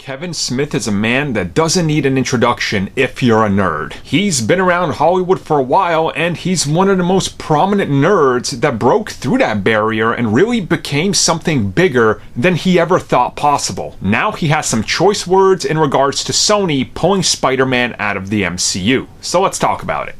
Kevin Smith is a man that doesn't need an introduction if you're a nerd. He's been around Hollywood for a while, and he's one of the most prominent nerds that broke through that barrier and really became something bigger than he ever thought possible. Now he has some choice words in regards to Sony pulling Spider-Man out of the MCU. So let's talk about it.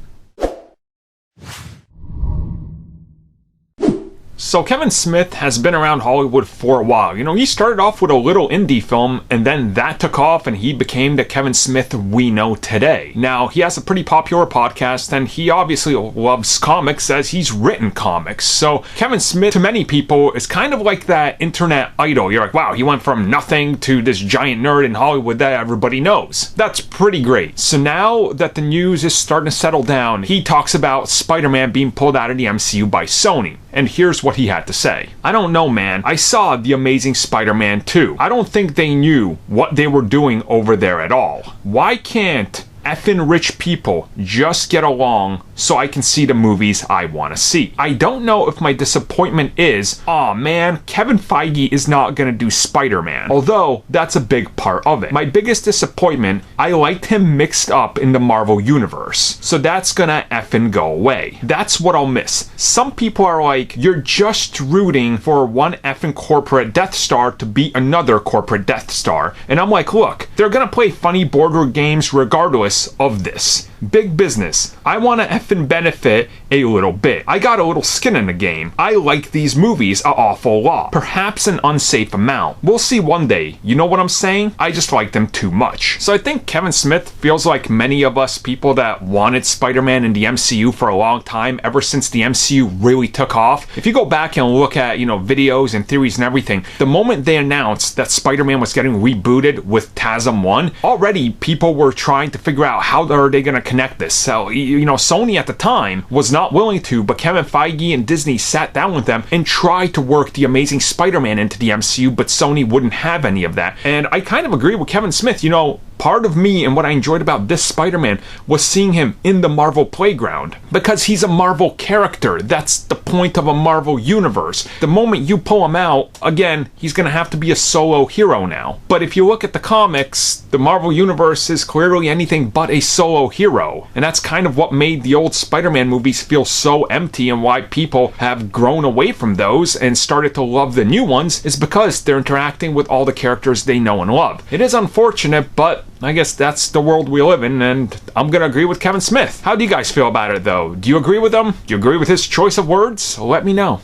So Kevin Smith has been around Hollywood for a while. You know, he started off with a little indie film, and then that took off and he became the Kevin Smith we know today. Now, he has a pretty popular podcast, and he obviously loves comics as he's written comics. So Kevin Smith, to many people, is kind of like that internet idol. You're like, wow, he went from nothing to this giant nerd in Hollywood that everybody knows. That's pretty great. So now that the news is starting to settle down, he talks about Spider-Man being pulled out of the MCU by Sony. And here's what he had to say. I don't know, man. I saw The Amazing Spider-Man 2. I don't think they knew what they were doing over there at all. Why can't effing rich people just get along so I can see the movies I want to see? I don't know if my disappointment is, aw man, Kevin Feige is not gonna do Spider-Man. Although, that's a big part of it. My biggest disappointment, I liked him mixed up in the Marvel Universe. So that's gonna effing go away. That's what I'll miss. Some people are like, you're just rooting for one effing corporate Death Star to beat another corporate Death Star. And I'm like, look, they're gonna play funny boardroom games regardless of this. Big business. I want to effing benefit a little bit. I got a little skin in the game. I like these movies an awful lot. Perhaps an unsafe amount. We'll see one day. You know what I'm saying? I just like them too much. So I think Kevin Smith feels like many of us people that wanted Spider-Man in the MCU for a long time, ever since the MCU really took off. If you go back and look at, videos and theories and everything, the moment they announced that Spider-Man was getting rebooted with TASM 1, already people were trying to figure out how are they going to connect this. So, Sony at the time was not willing to, but Kevin Feige and Disney sat down with them and tried to work The Amazing Spider-Man into the MCU, but Sony wouldn't have any of that. And I kind of agree with Kevin Smith. Part of me and what I enjoyed about this Spider-Man was seeing him in the Marvel playground, because he's a Marvel character. That's the point of a Marvel universe. The moment you pull him out, again, he's gonna have to be a solo hero now. But if you look at the comics, the Marvel universe is clearly anything but a solo hero. And that's kind of what made the old Spider-Man movies feel so empty, and why people have grown away from those and started to love the new ones, is because they're interacting with all the characters they know and love. It is unfortunate, but I guess that's the world we live in, and I'm gonna agree with Kevin Smith. How do you guys feel about it, though? Do you agree with him? Do you agree with his choice of words? Let me know.